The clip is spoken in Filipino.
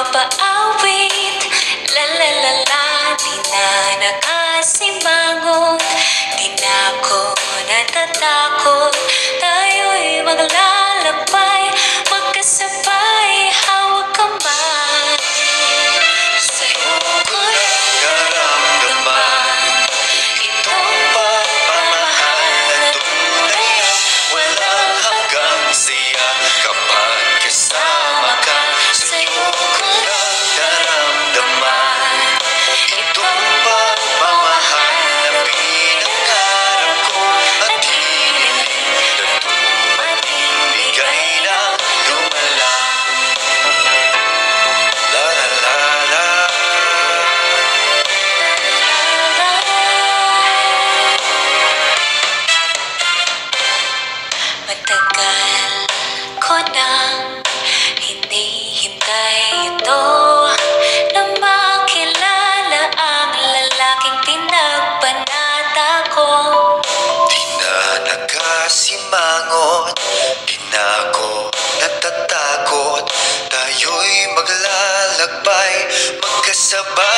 mapaawit. La la la la, di na nakasimangot. Di na ako natatakot. Tayo'y maglalakbay, magkasabay, hawag kamay. Sa'yo ko'y naramdaman itong pagmamahal na tunay, walang hanggang siya kapag kasama ka. Sa'yo ko'y naramdaman itong pagmamahal na pinangarap ko at hiniling na dumating, bigay ng dumalang. La la la la. Matagal ko nang hinihintay ito, na makilala ang lalaking pinagbanata ko. Di na nakasimangot, di na ako natatakot. Tayo'y maglalakbay, magkasabay,